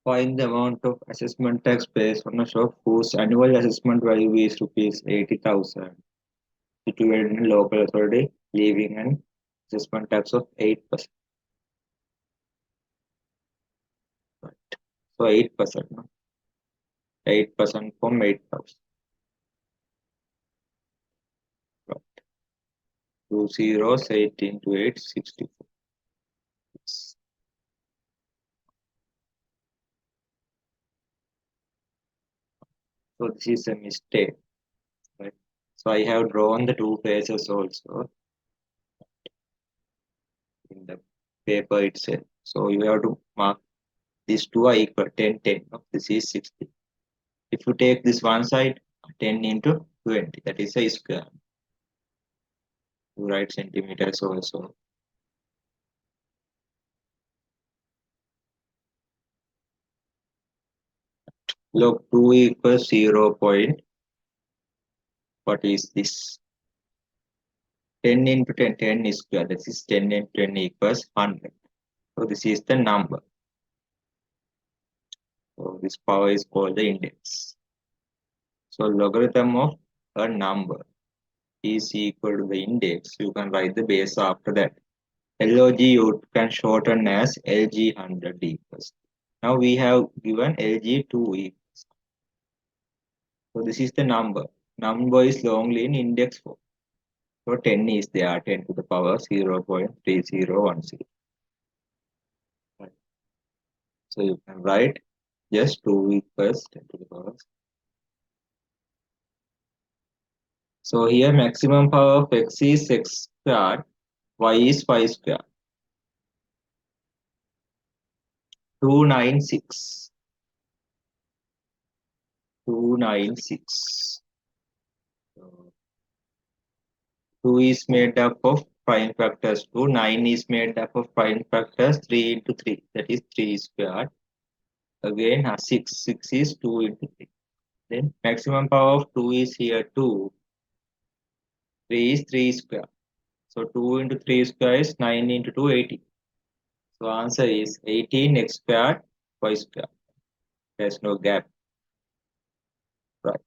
Find the amount of assessment tax based on a shop whose annual assessment value is rupees 80,000, situated in a local authority, leaving an assessment tax of 8%. Right. So 8%, no? 8% from 8,000. Right. 2 zeros, 8 into 8, 64. Yes. So this is a mistake, right? So I have drawn the two faces also in the paper itself. So you have to mark these two are equal 10, 10. No? This is 60. If you take this one side, 10 into 20, that is a square. You write centimeters also. Log 2 equals 0 point. What is this? 10 into 10, 10 is square. This is 10 into 10 equals 100. So this is the number. So this power is called the index. So logarithm of a number is equal to the index. You can write the base after that. LOG you can shorten as LG100 equals. Now we have given LG2 equals. So this is the number. Number is longly in index form. So 10 is there, 10 to the power 0.3010. Right. So you can write just 2 equals 10 to the power. So here maximum power of x is x squared, y is y squared. 296. 296. So 2 is made up of prime factors 2. 9 is made up of prime factors 3 into 3. That is 3 squared. Again 6. 6 is 2 into 3. Then maximum power of 2 is here 2. 3 is 3 square. So 2 into 3 square is 9 into 2, 18. So answer is 18 x squared y square. There's no gap. Right.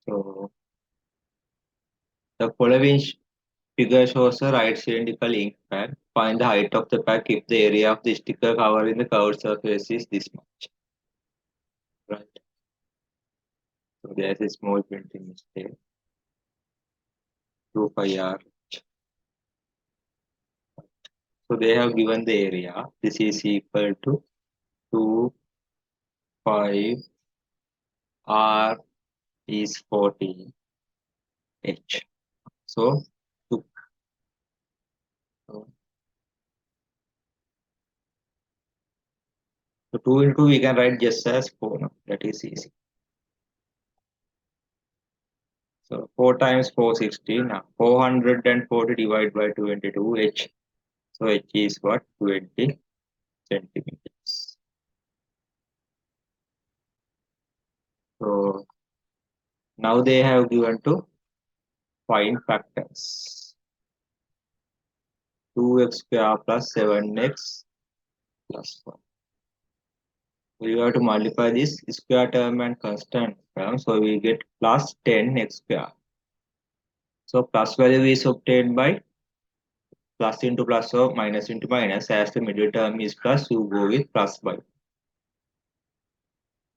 So the following figure shows a right cylindrical ink pack. Find the height of the pack if the area of the sticker covering the curved surface is this much. Right. So there's a small printing mistake. 2 pi r. So they have given the area. This is equal to 2 pi r is 40 h. So 2. So 2 into we can write just as 4. No? That is easy. So 4 times 4, 16. Now 440 divided by 22 h. So h is what? 20 centimeters. So now they have given to find factors. 2x square plus 7x plus 1. We have to multiply this square term and constant term. So we get plus 10x square. So plus value is obtained by plus into plus or minus into minus. As the middle term is plus, you go with plus by.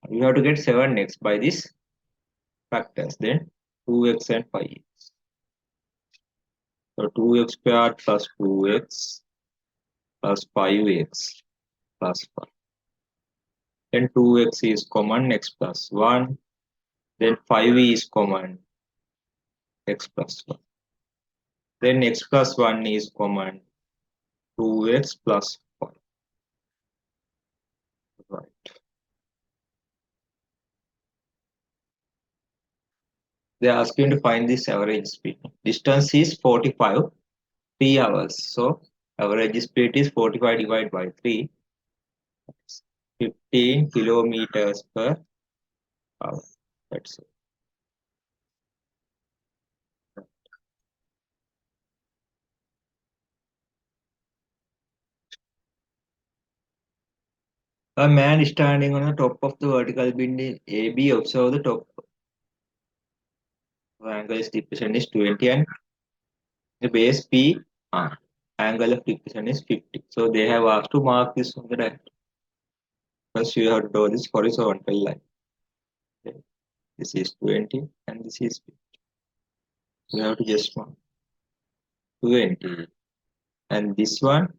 You have to get 7x by these factors. Then 2x and 5x. So 2x squared plus 2x plus 5x plus 5. Then 2x is common, x plus 1. Then 5 is common, x plus 1. Then x plus 1 is common, 2x plus 5. Right. They are asking to find this average speed. Distance is 45, 3 hours. So average speed is 45 divided by 3. 15 kilometers per hour. That's it. A man standing on the top of the vertical building AB, observe the top angle of depression is 20 and the base P angle of depression is 50. So they have asked to mark this on the diagram. First you have to draw this horizontal line. Okay. This is 20 and this is 50. You have to just mark 20 and this one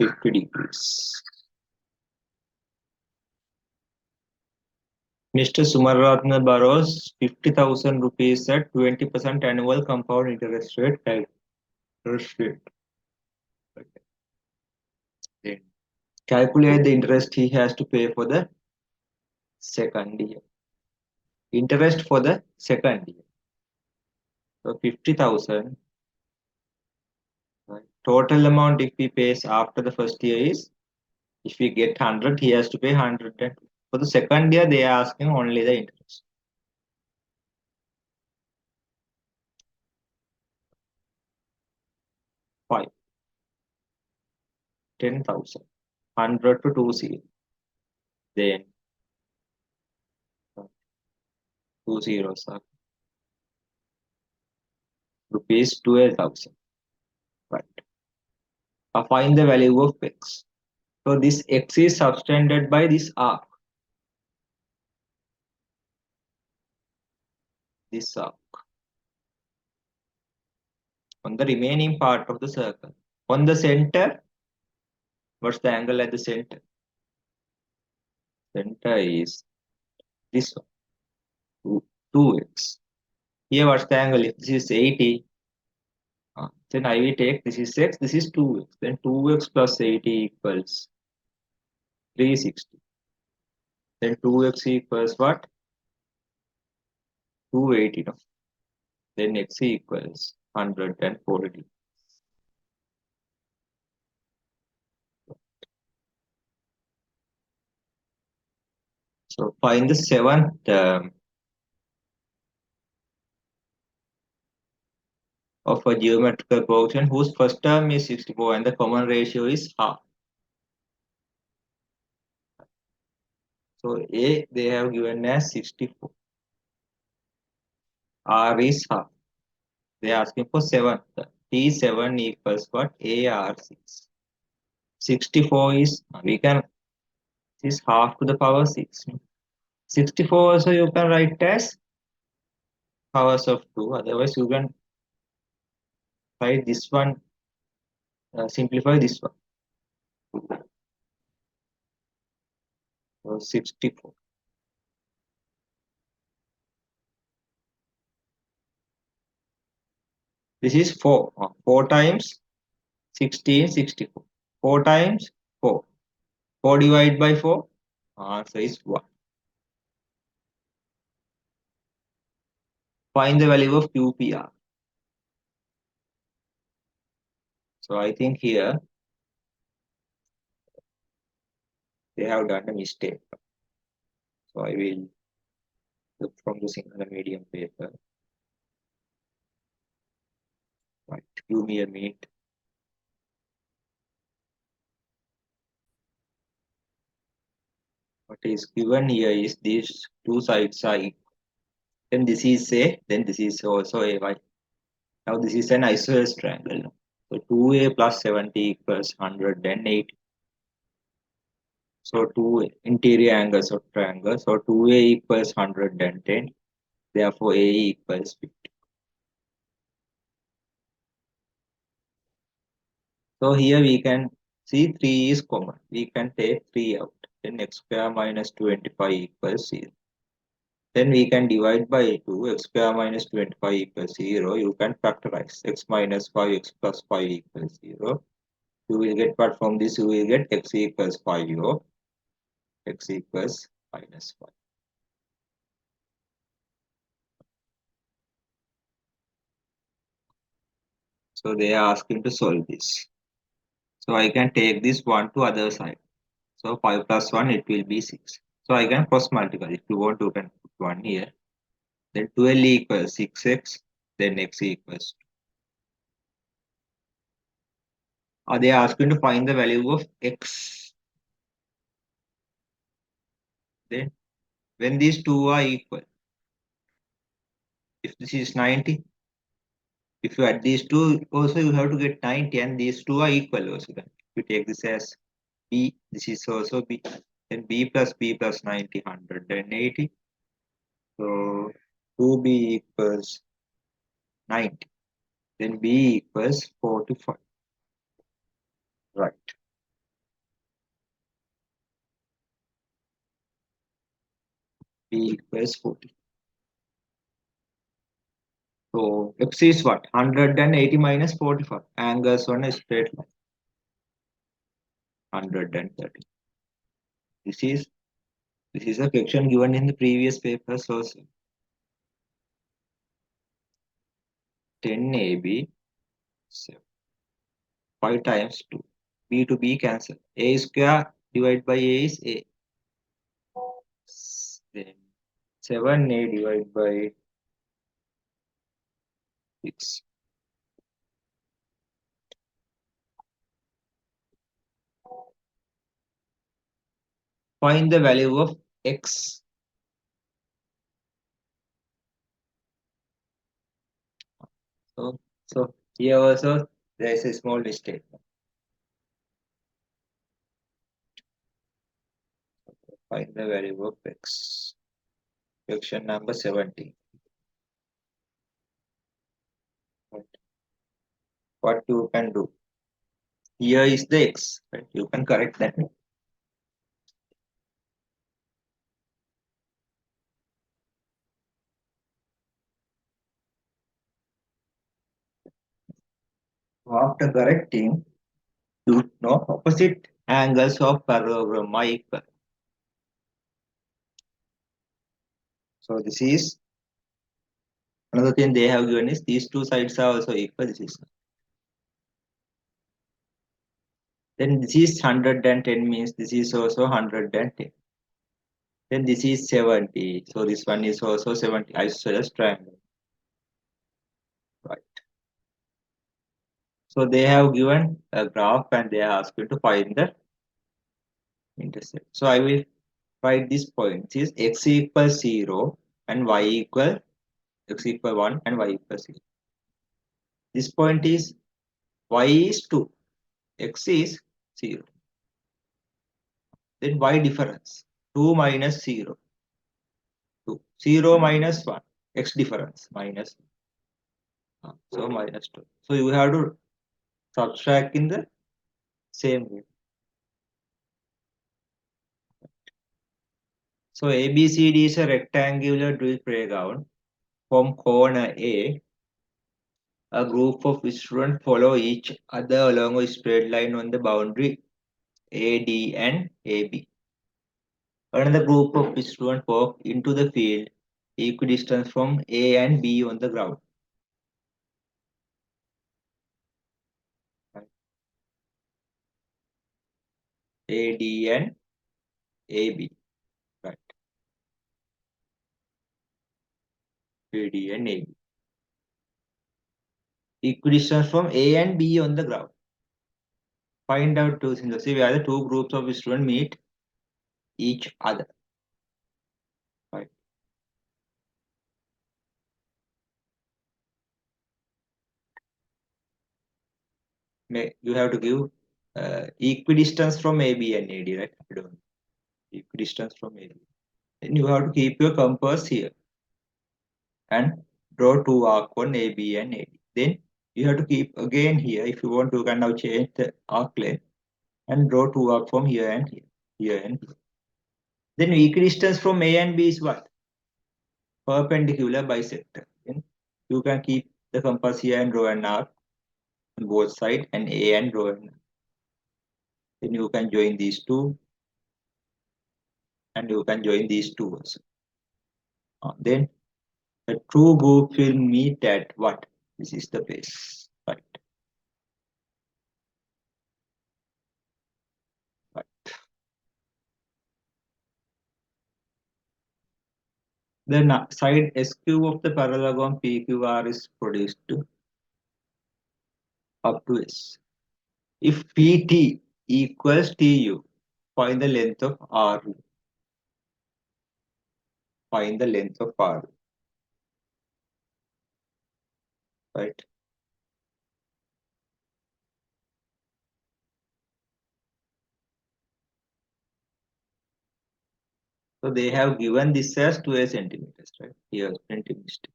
50 degrees. Mr. Sumarratna borrows 50,000 rupees at 20% annual compound interest rate. Then calculate the interest he has to pay for the second year. Interest for the second year. So 50,000. Right. Total amount if he pays after the first year is, if we get 100, he has to pay 100. And for the second year, they are asking only the interest. Five. 10,000. 100 to 20. Then two zeros are rupees 12,000. Right. Find the value of x. So this x is subtended by this arc. This arc. On the remaining part of the circle. On the center, what's the angle at the center? Center is this one, 2x. Here, what's the angle? If this is 80, then I will take this is x, this is 2x. Then 2x plus 80 equals 360. Then 2x equals what? 280. No? Then x equals 140. So find the seventh term of a geometrical progression whose first term is 64 and the common ratio is half. So A they have given as 64. R is half. They are asking for 7th term. T7 equals what? AR6. 64 is, we can, this is half to the power 6. 64 also you can write as powers of 2. Otherwise you can write this one, simplify this one. So 64. This is 4. 4 times 16, 64. 4 times 4. 4 divided by 4. Answer is 1. Find the value of QPR. So I think here they have done a mistake. So I will look from the single and medium paper. Right, give me a minute. What is given here is these two sides are equal. Then this is A, then this is also A. Right? Now this is an isosceles triangle. So 2A plus 70 equals 180. So two interior angles of triangle. So 2A equals 110. Therefore A equals 50. So here we can see 3 is common. We can take 3 out. Then x square minus 25 equals 0. Then we can divide by 2. X square minus 25 equals 0. You can factorize. X minus 5, x plus 5 equals 0. You will get what from this? You will get x equals 5. X equals minus 5. So they are asking to solve this. So I can take this 1 to other side. So 5 plus 1, it will be 6. So I can cross multiply. If you want, you can put 1 here. Then 12 equals 6x. Then x equals 2. They are asking to find the value of x. Then when these two are equal, if this is 90, if you add these two also you have to get 90 and these two are equal also. Then you take this as b, this is also b, then b plus 90, 180. So 2b equals 90, then b equals 45. Right, b equals 40. So x is what? 180 minus 45. Angles on a straight line. 130. This is this is a question given in the previous papers also. 10ab 5 times 2. B to B cancel. A square divided by A is A. Then 7a divided by 6. Find the value of x. So here also there is a small mistake. Find the value of x. Question number 17. What you can do? Here is the x. Right? You can correct that. After correcting, you know opposite angles of parallelogram are equal. So this is another thing they have given is these two sides are also equal. This is then this is 110 means this is also 110. Then this is 70. So this one is also 70 isosceles triangle. Right. So they have given a graph and they are asked you to find the intercept. So I will write this point is x equals 0 and y equal x equal 1 and y equals 0. This point is y is 2, x is 0. Then y difference 2 minus 0, 2. 0 minus 1, x difference minus 1. So minus 2. So you have to subtract in the same way. So ABCD is a rectangular drill playground. From corner a group of students follow each other along a straight line on the boundary AD and AB. Another group of students walk into the field equidistant from A and B on the ground. AD and AB. Right. AD and AB. Equidistant from A and B on the ground. Find out two things. See where the two groups of students meet each other. Right. You have to give equidistance from AB and AD, right? I don't know. Equidistance from AB. Then you have to keep your compass here and draw two arc on AB and AD. Then you have to keep again here. If you want to, can now change the arc length and draw two arc from here and here, here and here. Then equidistance from A and B is what? Perpendicular bisector. Then you can keep the compass here and draw an arc on both sides and A and draw an arc. Then you can join these two and you can join these two also. Then the true group will meet at what? This is the base. Right. Right. The side SQ of the parallelogram PQR is produced up to S. If PT equals TU, find the length of RU. find the length of R, right? So they have given this as 12 centimeters, right? Here, printing mistake.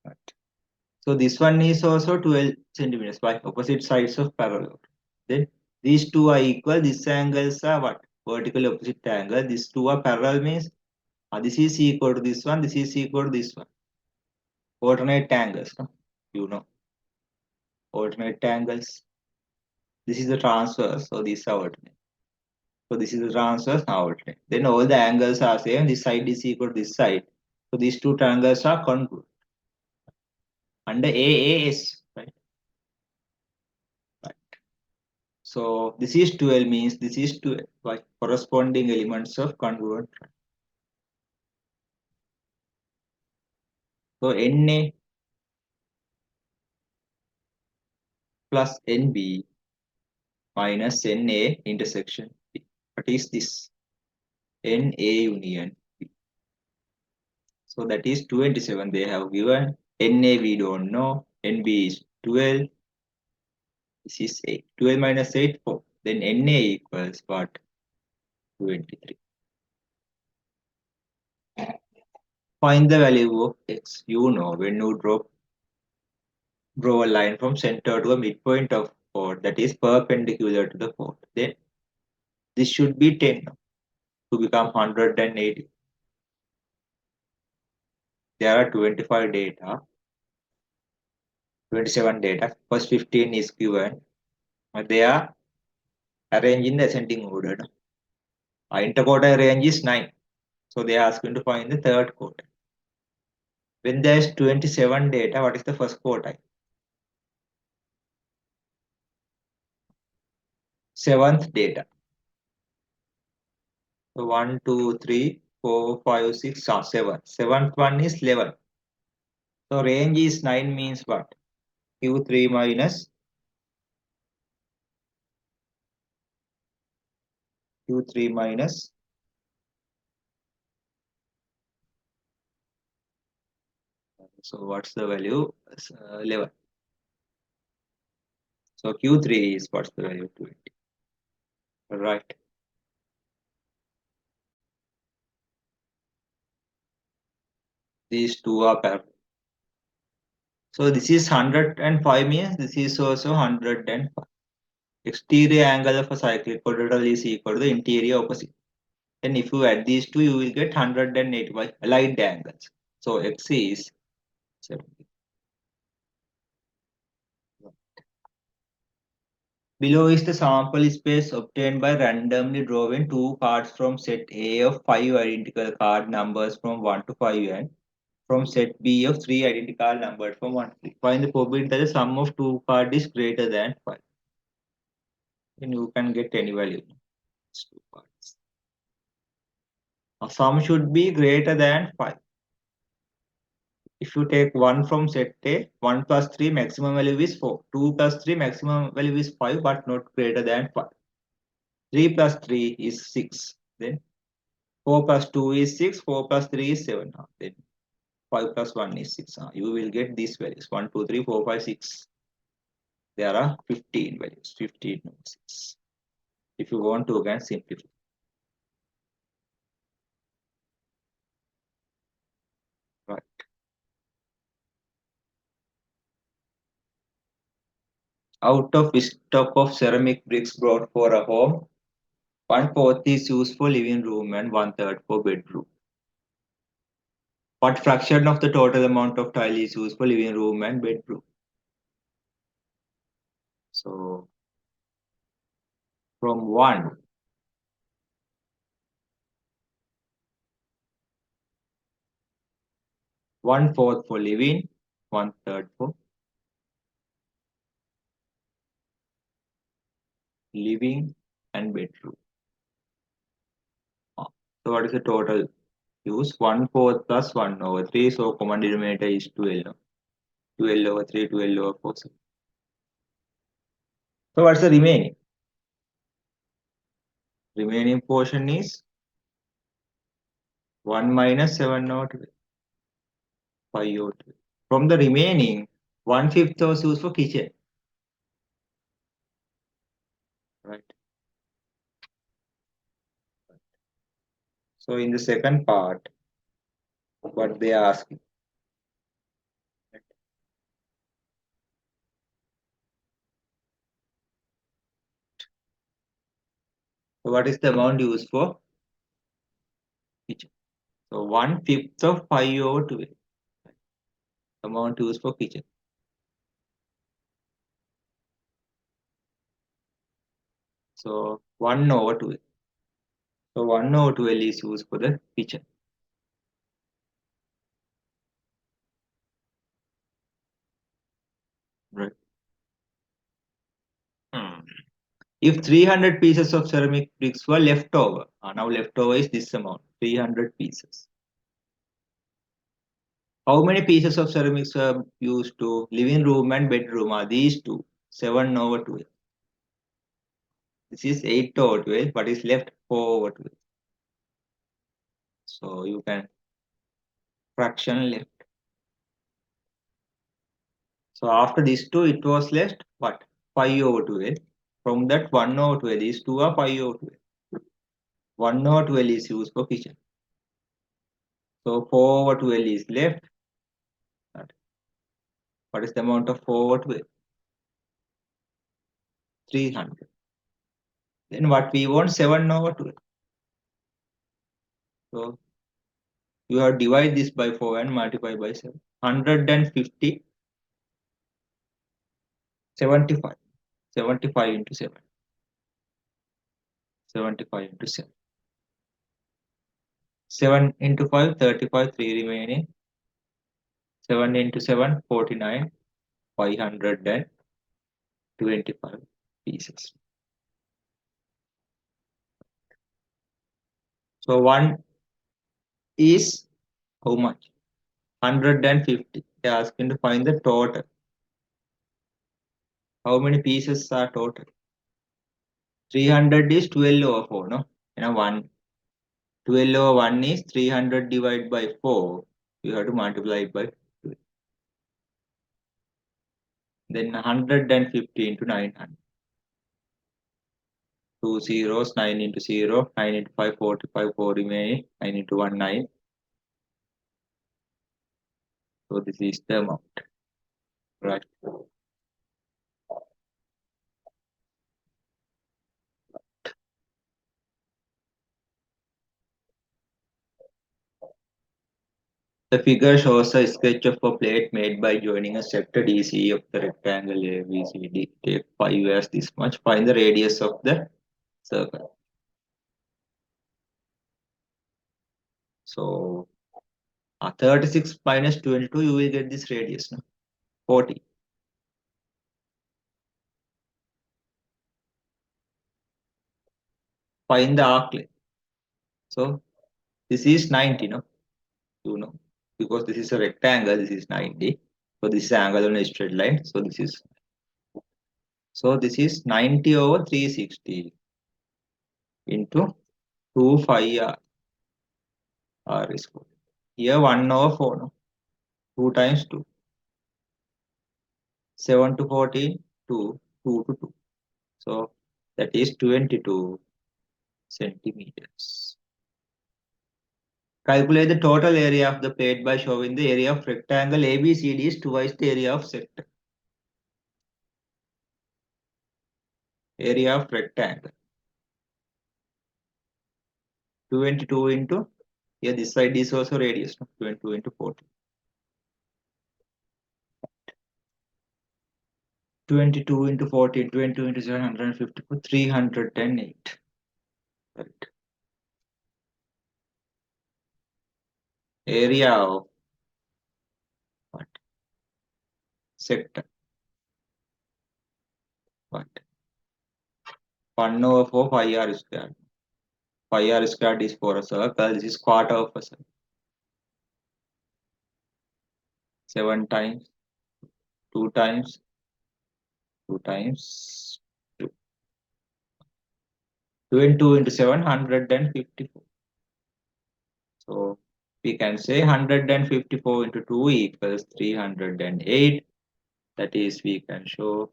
Right. So this one is also 12 centimeters by opposite sides of parallel. Then these two are equal. These angles are what? Vertical opposite angle. These two are parallel means this is equal to this one. This is equal to this one. Alternate angles. No? You know, alternate angles. This is the transverse. So these are alternate. So this is the transverse now alternate. Then all the angles are same. This side is equal to this side. So these two triangles are congruent under AAS. Right. So this is 12 means this is 12 by corresponding elements of congruent. So Na plus Nb minus Na intersection B. What is this? Na union B. So that is 27 they have given. Na we don't know. Nb is 12. This is 8. 12 minus 8, 4. Then Na equals what? 23. Find the value of x. You know when you draw a line from center to a midpoint of chord that is perpendicular to the chord. Then this should be 10 to become 180. There are 25 data, 27 data. First 15 is given. They are arranged in ascending order. Interquartile range is 9. So they are asking to find the third quartile. When there is 27 data, what is the first quartile? Seventh data. So 1, 2, 3, 4, 5, 6, 7. Seventh one is 11. So range is 9 means what? Q3 minus Q3 minus so what's the value? 11. So Q3 is what's the value? 20. Right. These two are parallel. So this is 105 means this is also 105. Exterior angle of a cyclic quadrilateral is equal to the interior opposite. Then if you add these two, you will get 180 by aligned angles. So X is 70. Below is the sample space obtained by randomly drawing two cards from set A of 5 identical card numbers from 1 to 5 and from set B of 3 identical numbers from 1 to 3. Find the probability that the sum of two cards is greater than 5. Then you can get any value. It's two cards. A sum should be greater than 5. If you take 1 from set A, 1 plus 3 maximum value is 4. 2 plus 3 maximum value is 5 but not greater than 5. 3 plus 3 is 6. Then 4 plus 2 is 6. 4 plus 3 is 7. Then 5 plus 1 is 6. You will get these values 1, 2, 3, 4, 5, 6. There are 15 values. 15 over 6. If you want to, you can simplify. Right. Out of stock of ceramic bricks brought for a home, 1/4 is used for living room and 1/3 for bedroom. What fraction of the total amount of tile is used for living room and bedroom? So from 1/4 for living, 1/3 for living and bedroom. So what is the total use? 1/4 plus 1 over 3. So common denominator is 12. 12 over 3, 12 over 4. So what's the remaining? Remaining portion is 1 minus 7 over 12. 5 over 12. From the remaining, 1/5 was used for kitchen. Right. So in the second part, what they are asking. So what is the amount used for kitchen? So 1/5 of 5 over 12. Amount used for kitchen. So 1 over 12. So 1 over 12 is used for the kitchen. Right. If 300 pieces of ceramic bricks were left over, now leftover is this amount, 300 pieces. How many pieces of ceramics were used to living room and bedroom? Are these two? 7 over 12. This is 8 over 12, but is left 4 over 12. So you can fraction left. So after these two, it was left what? 5 over 12. From that 1 over 12 is 2 or 5 over 12. 1 over 12 is used for kitchen. So 4 over 12 is left. What is the amount of 4 over 12? 300. Then what we want? 7 over 12. So you have divide this by 4 and multiply by 7. 150, 75. 75 into 7. 75 into 7. 7 into 5, 35, 3 remaining. 7 into 7, 49. 525 pieces. So 1 is how much? 150. They are asking to find the total. How many pieces are total? 300 is 12 over 4, no? 12 over 1 is 300 divided by 4. You have to multiply it by 12. Then 150 into 900. 2 zeros, 9 into 0, 9 into 5, 45, 4 remaining, 9 into 1, 9. So this is the amount. Right. The figure shows a sketch of a plate made by joining a sector DC of the rectangle ABCD. Take 5 as this much. Find the radius of the circle. So 36 minus 22, you will get this radius. No? 40. Find the arc length. So this is 90, no? You know, because this is a rectangle, this is 90. So this is angle on a straight line. So this is 90 over 360 into 2 phi r. R is 4. Here 1 over 4, no? 2 times 2. 7 to 14, 2, 2 to 2. So that is 22 centimeters. Calculate the total area of the plate by showing the area of rectangle ABCD is twice the area of sector. Area of rectangle. 22 into, here this side is also radius, no? 22 into 40. 22 into 40, 22 into 754, 308. Right. Area of what? Sector. What? 1 over 4 pi r squared. Pi r squared is for a circle. This is quarter of a circle. 7 times, 2 times, 2 times 2. 22 into 7, 154. So we can say 154 into 2 equals 308. That is, we can show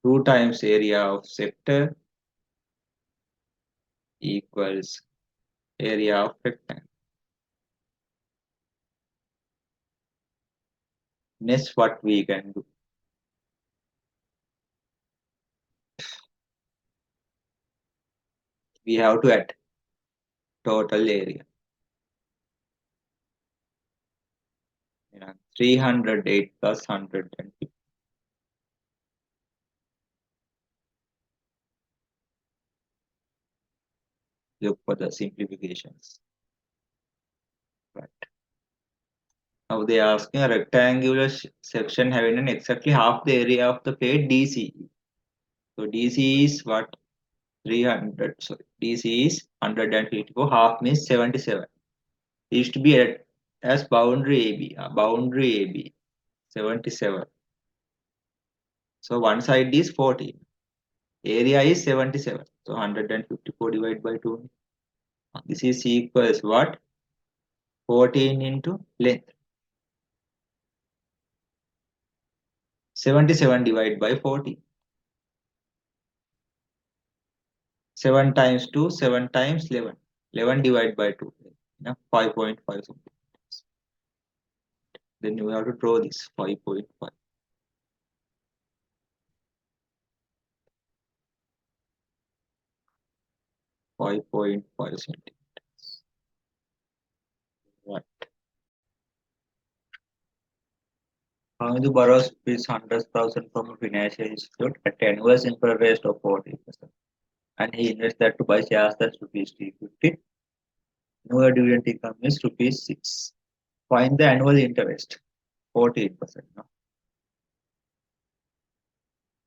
2 times area of sector equals area of rectangle. Next, what we can do? We have to add total area. 308 plus 150. Look for the simplifications. Right. Now they are asking a rectangular section having an exactly half the area of the plate DC. So DC is what? 300. So DC is 154. Half means 77. It is to be as boundary AB. Boundary AB 77. So one side is 14. Area is 77. So 154 divided by 2. This is equals what? 14 into length. 77 divided by 40. 7 times 2, 7 times 11. 11 divided by 2. 5.5 something. Then you have to draw this 5.5. 5.5 centimeters. Right. Hamidu borrows rupees 100,000 from a financial institute at annual interest rate of 40%. And he invests that to buy shares at rupees 350. Annual dividend income is rupees 6. Find the annual interest, 14%. No?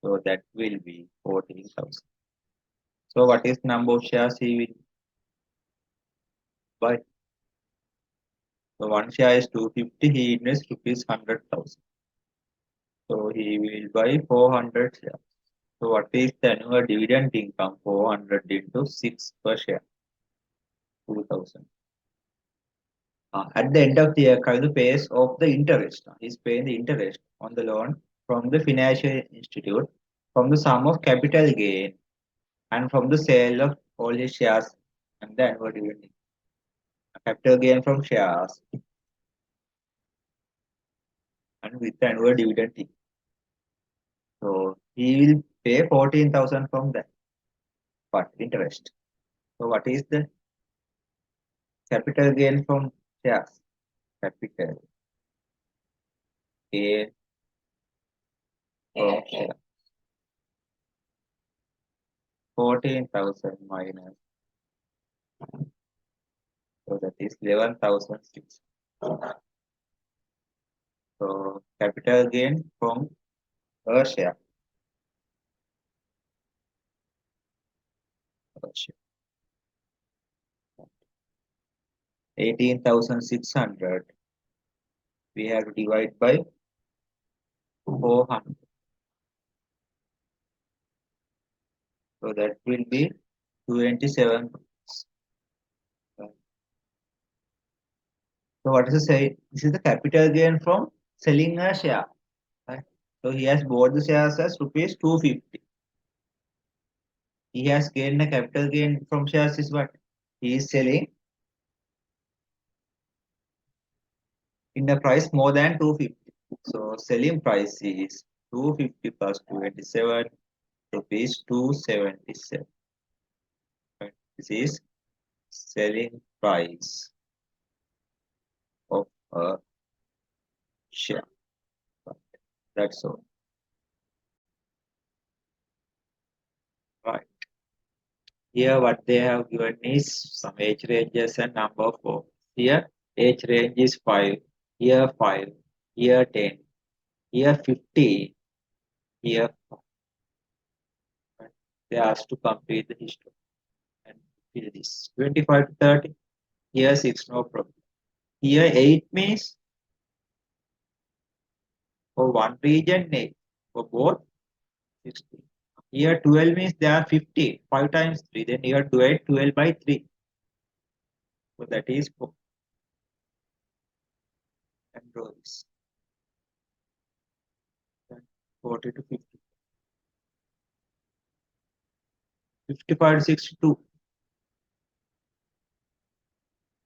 So that will be 14,000. So what is number of shares he will buy? So one share is 250, he invests rupees 100,000. So he will buy 400 shares. So what is the annual dividend income? 400 into 6 per share, 2,000. At the end of the year, Kaidu pays off the interest. He's paying the interest on the loan from the financial institute from the sum of capital gain and from the sale of all his shares and the annual dividend. Capital gain from shares and with the annual dividend. So he will pay 14,000 from that, but interest. So what is the capital gain from shares? Capital gain from shares. 14,000 minus. So that is 11,006. So capital gain from a share. 18,600. We have to divide by 400. So that will be 27. So what is the say? This is the capital gain from selling a share. Right? So he has bought the shares as rupees 250. He has gained a capital gain from shares is what? He is selling in the price more than 250. So selling price is 250 plus 27 rupees 277. Right? This is selling price of a share. Right? That's all. Right. Here what they have given is some age ranges and number 4. Here age range is 5, here 5, here 10, here 50, here 4. Right? They asked to complete the history and fill this. 25 to 30, here 6, no problem. Here 8 means for one region 8, for both 16. Here 12 means there are 50, 5 times 3, then here 12 by 3. So that is and draw this 40 to 50. 55 to 62.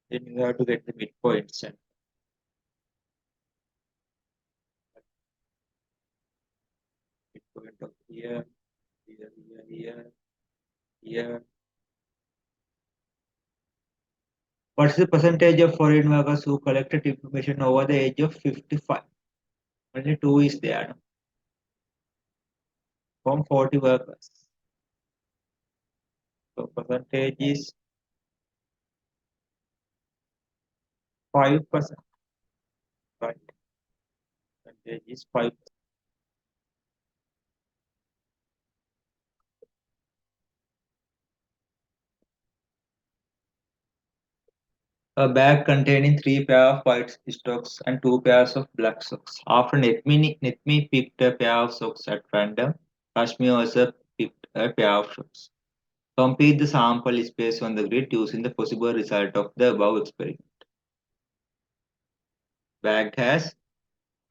Then you have to get the midpoints and midpoint of here, here, here, here, here. What's the percentage of foreign workers who collected information over the age of 55? Only 2 is there, no? From 40 workers. So percentage is 5%. Right. Percentage is 5%. A bag containing 3 pairs of white socks and 2 pairs of black socks. After Netmi picked a pair of socks at random, Kashmir also picked a pair of socks. Complete the sample space on the grid using the possible result of the above experiment. Bag has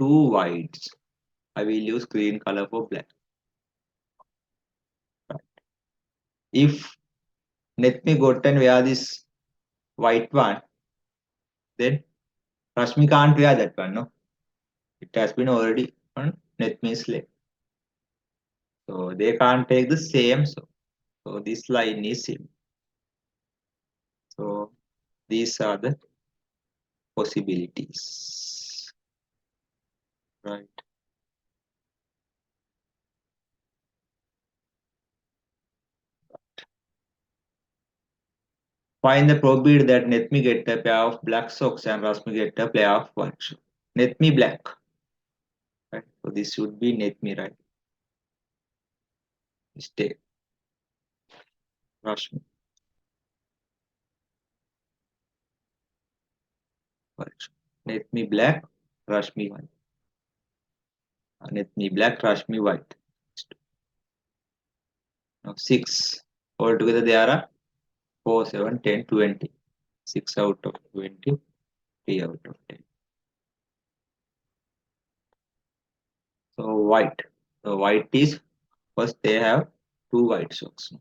2 whites. I will use green color for black. If Netmi got and wear this white one, then Rashmi can't wear that one, no? It has been already on Netmi's leg. So they can't take the same. So this line is same. So these are the possibilities. Right. Find the probability that Netmi get a pair of black socks and Rashmi get a pair of white socks. Netmi black. Right. So this should be Netmi, right? Mistake. Rashmi. White. Netmi black, Rashmi white. Netmi black, Rashmi white. Now 6. Altogether there are 4, 7, 10, 20. 6 out of 20, 3 out of 10. So white. So white is first they have 2 white socks.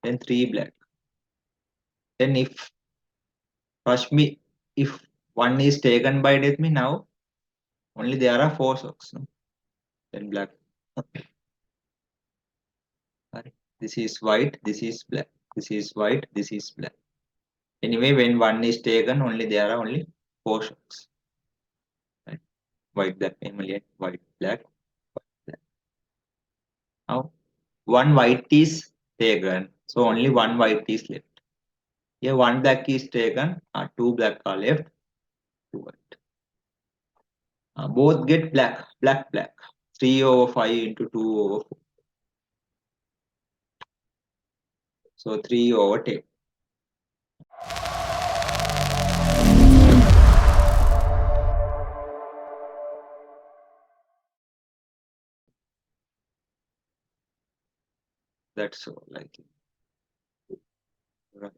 Then 3 black. Then if Rashmi, if one is taken by Rashmi now, only there are 4 socks. No? Then black. Sorry. This is white, this is black. This is white, this is black. Anyway, when one is taken, only there are only 4 socks. Right? White, black, Emilian, white, black, white, black. Now, one white is taken, so only one white is left. Here, one black is taken, 2 black are left, 2 white. Both get black, black, black. 3 over 5 into 2 over 4. So 3 over 10. That's all, I think. Right.